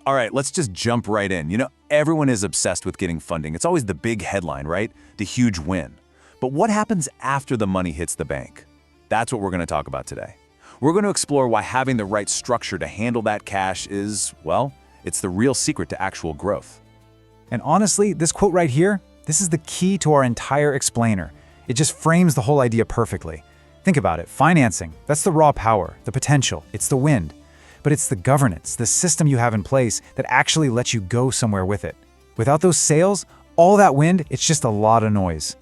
All right, let's just jump right in. Everyone is obsessed with getting funding. It's always the big headline, right? The huge win. But what happens after the money hits the bank? That's what we're going to talk about today. We're going to explore why having the right structure to handle that cash is, well, it's the real secret to actual growth. And honestly, this quote right here, this is the key to our entire explainer. It just frames the whole idea perfectly. Think about it. Financing, that's the raw power, the potential, it's the wind. But it's the governance, the system you have in place that actually lets you go somewhere with it. Without those sails, all that wind, it's just a lot of noise.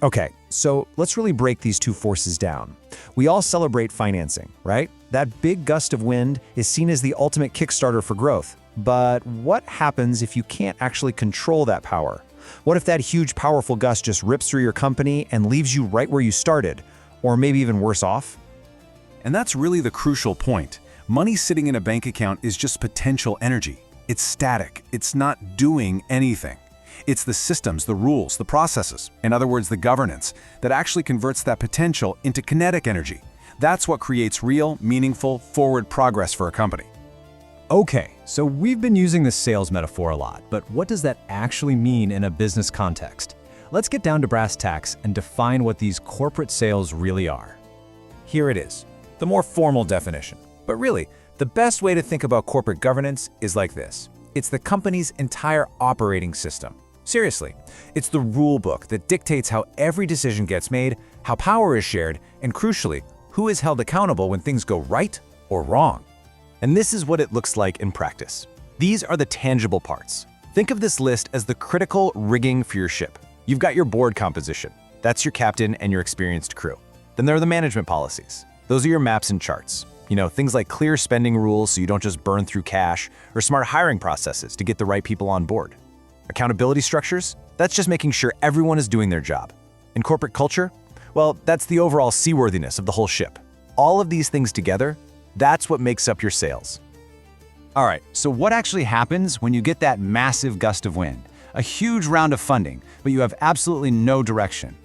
Okay, so let's really break these two forces down. We all celebrate financing, right? That big gust of wind is seen as the ultimate Kickstarter for growth. But what happens if you can't actually control that power? What if that huge, powerful gust just rips through your company and leaves you right where you started? Or maybe even worse off? And that's really the crucial point. Money sitting in a bank account is just potential energy. It's static. It's not doing anything. It's the systems, the rules, the processes, in other words, the governance, that actually converts that potential into kinetic energy. That's what creates real, meaningful, forward progress for a company. Okay, so we've been using this sales metaphor a lot, but what does that actually mean in a business context? Let's get down to brass tacks and define what these corporate sales really are. Here it is, the more formal definition. But really, the best way to think about corporate governance is like this. It's the company's entire operating system. Seriously, it's the rule book that dictates how every decision gets made, how power is shared, and crucially, who is held accountable when things go right or wrong. And this is what it looks like in practice. These are the tangible parts. Think of this list as the critical rigging for your ship. You've got your board composition. That's your captain and your experienced crew. Then there are the management policies. Those are your maps and charts. Things like clear spending rules so you don't just burn through cash, or smart hiring processes to get the right people on board. Accountability structures, that's just making sure everyone is doing their job. And corporate culture, well, that's the overall seaworthiness of the whole ship. All of these things together, that's what makes up your sales. All right, so what actually happens when you get that massive gust of wind? A huge round of funding, but you have absolutely no direction.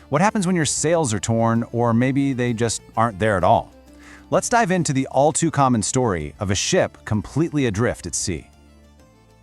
What happens when your sails are torn, or maybe they just aren't there at all? Let's dive into the all-too-common story of a ship completely adrift at sea.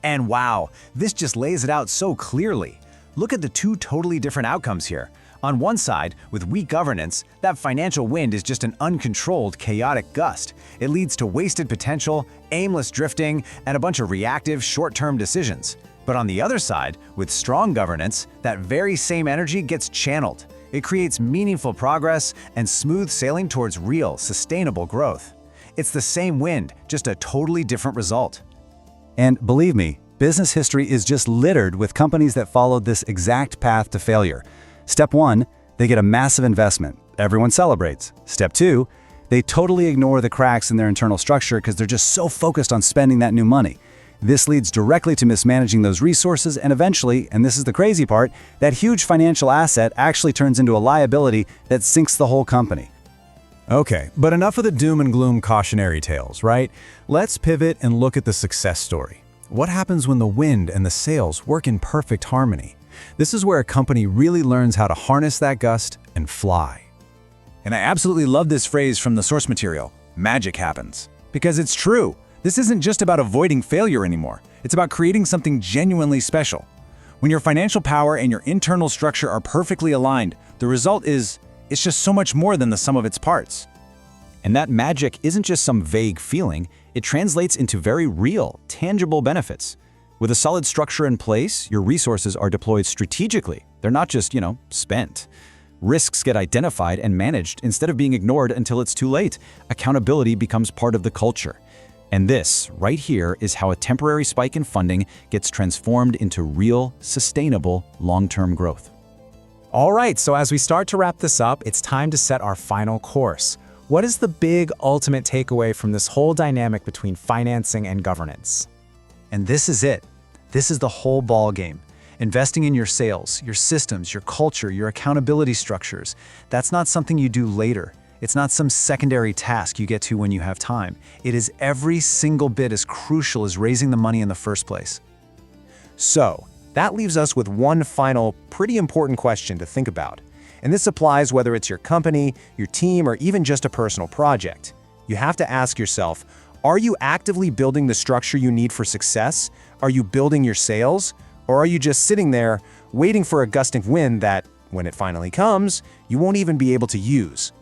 And wow, this just lays it out so clearly. Look at the two totally different outcomes here. On one side, with weak governance, that financial wind is just an uncontrolled, chaotic gust. It leads to wasted potential, aimless drifting, and a bunch of reactive, short-term decisions. But on the other side, with strong governance, that very same energy gets channeled. It creates meaningful progress and smooth sailing towards real, sustainable growth. It's the same wind, just a totally different result. And believe me, business history is just littered with companies that followed this exact path to failure. Step 1, they get a massive investment. Everyone celebrates. Step 2, they totally ignore the cracks in their internal structure because they're just so focused on spending that new money. This leads directly to mismanaging those resources, and eventually, and this is the crazy part, that huge financial asset actually turns into a liability that sinks the whole company. Okay, but enough of the doom and gloom cautionary tales, right? Let's pivot and look at the success story. What happens when the wind and the sails work in perfect harmony? This is where a company really learns how to harness that gust and fly. And I absolutely love this phrase from the source material, magic happens. Because it's true. This isn't just about avoiding failure anymore. It's about creating something genuinely special. When your financial power and your internal structure are perfectly aligned, the result is, it's just so much more than the sum of its parts. And that magic isn't just some vague feeling, it translates into very real, tangible benefits. With a solid structure in place, your resources are deployed strategically. They're not just, spent. Risks get identified and managed instead of being ignored until it's too late. Accountability becomes part of the culture. And this, right here, is how a temporary spike in funding gets transformed into real, sustainable, long-term growth. All right, so as we start to wrap this up, it's time to set our final course. What is the big ultimate takeaway from this whole dynamic between financing and governance? And this is it. This is the whole ball game. Investing in your sales, your systems, your culture, your accountability structures. That's not something you do later. It's not some secondary task you get to when you have time. It is every single bit as crucial as raising the money in the first place. So, that leaves us with one final, pretty important question to think about. And this applies whether it's your company, your team, or even just a personal project. You have to ask yourself, Are you actively building the structure you need for success? Are you building your sales? Or are you just sitting there waiting for a gust of wind that, when it finally comes, you won't even be able to use?